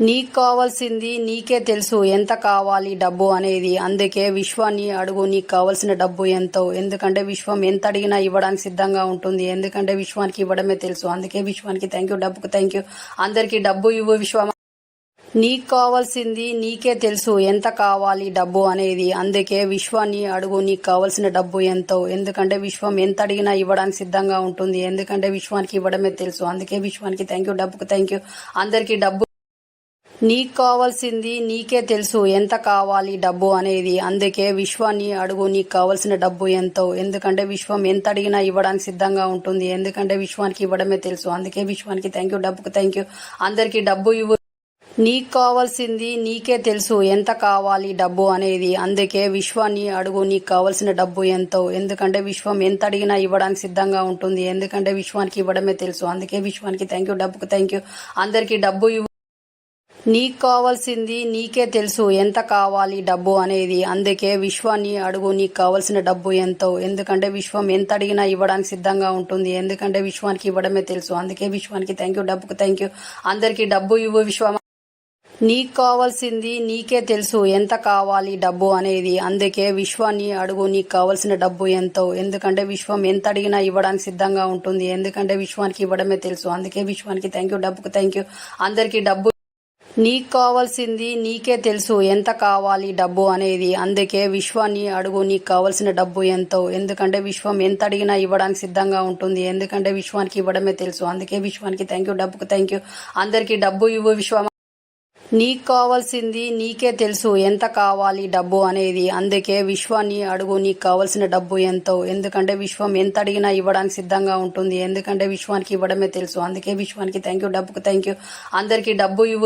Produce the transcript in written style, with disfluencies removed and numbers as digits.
నీకు కావాల్సింది నీకే తెలుసు ఎంత కావాలి డబ్బు అనేది. అందుకే విశ్వాన్ని అడుగు నీకు కావాల్సిన డబ్బు ఎంతో. ఎందుకంటే విశ్వం ఎంత అడిగినా ఇవ్వడానికి సిద్ధంగా ఉంటుంది. ఎందుకంటే విశ్వానికి ఇవ్వడమే తెలుసు. అందుకే విశ్వానికి థ్యాంక్ యూ, డబ్బుకు థ్యాంక్ యూ. అందరికీ డబ్బు ఇవ్వు విశ్వం. నీకు కావాల్సింది నీకే తెలుసు ఎంత కావాలి డబ్బు అనేది. అందుకే విశ్వాన్ని అడుగు నీకు కావాల్సిన డబ్బు ఎంతో. ఎందుకంటే విశ్వం ఎంత అడిగినా ఇవ్వడానికి సిద్ధంగా ఉంటుంది. ఎందుకంటే విశ్వానికి ఇవ్వడమే తెలుసు. అందుకే విశ్వానికి థ్యాంక్ యూ, డబ్బుకు థ్యాంక్ యూ. అందరికీ డబ్బు నీకు కావాల్సింది నీకే తెలుసు ఎంత కావాలి డబ్బు అనేది. అందుకే విశ్వాన్ని అడుగు నీకు కావాల్సిన డబ్బు ఎంతో. ఎందుకంటే విశ్వం ఎంత అడిగినా ఇవ్వడానికి సిద్ధంగా ఉంటుంది. ఎందుకంటే విశ్వానికి ఇవ్వడమే తెలుసు. అందుకే విశ్వానికి థ్యాంక్ యూ, డబ్బుకు థ్యాంక్ యూ. అందరికీ డబ్బు ఇవ్వు. నీకు కావాల్సింది నీకే తెలుసు ఎంత కావాలి డబ్బు అనేది. అందుకే విశ్వాన్ని అడుగు నీకు కావాల్సిన డబ్బు ఎంతో. ఎందుకంటే విశ్వం ఎంత అడిగినా ఇవ్వడానికి సిద్ధంగా ఉంటుంది. ఎందుకంటే విశ్వానికి ఇవ్వడమే తెలుసు. అందుకే విశ్వానికి థ్యాంక్ యూ, డబ్బుకు థ్యాంక్ యూ. అందరికీ డబ్బు ఇవ్వు. నీకు కావాల్సింది నీకే తెలుసు ఎంత కావాలి డబ్బు అనేది. అందుకే విశ్వాన్ని అడుగు నీకు కావాల్సిన డబ్బు ఎంతో. ఎందుకంటే విశ్వం ఎంత అడిగినా ఇవ్వడానికి సిద్ధంగా ఉంటుంది. ఎందుకంటే విశ్వానికి ఇవ్వడమే తెలుసు. అందుకే విశ్వానికి థ్యాంక్ యూ, డబ్బుకు థ్యాంక్ యూ. అందరికీ డబ్బు ఇవ్వు విశ్వం. నీకు కావాల్సింది నీకే తెలుసు ఎంత కావాలి డబ్బు అనేది. అందుకే విశ్వాన్ని అడుగు నీకు కావాల్సిన డబ్బు ఎంతో. ఎందుకంటే విశ్వం ఎంత అడిగినా ఇవ్వడానికి సిద్ధంగా ఉంటుంది. ఎందుకంటే విశ్వానికి ఇవ్వడమే తెలుసు. అందుకే విశ్వానికి థ్యాంక్ యూ, డబ్బుకు థ్యాంక్ యూ. అందరికీ డబ్బు నీకు కావాల్సింది నీకే తెలుసు ఎంత కావాలి డబ్బు అనేది. అందుకే విశ్వాన్ని అడుగు నీకు కావాల్సిన డబ్బు ఎంతో. ఎందుకంటే విశ్వం ఎంత అడిగినా ఇవ్వడానికి సిద్ధంగా ఉంటుంది. ఎందుకంటే విశ్వానికి ఇవ్వడమే తెలుసు. అందుకే విశ్వానికి థ్యాంక్ యూ, డబ్బుకు థ్యాంక్ యూ. అందరికీ డబ్బు ఇవ్వు విశ్వం. నీకు కావాల్సింది నీకే తెలుసు ఎంత కావాలి డబ్బు అనేది. అందుకే విశ్వాన్ని అడుగు నీకు కావాల్సిన డబ్బు ఎంతో. ఎందుకంటే విశ్వం ఎంత అడిగినా ఇవ్వడానికి సిద్ధంగా ఉంటుంది. ఎందుకంటే విశ్వానికి ఇవ్వడమే తెలుసు. అందుకే విశ్వానికి థ్యాంక్ యూ, డబ్బుకు థ్యాంక్ యూ. అందరికీ డబ్బు ఇవ్వు.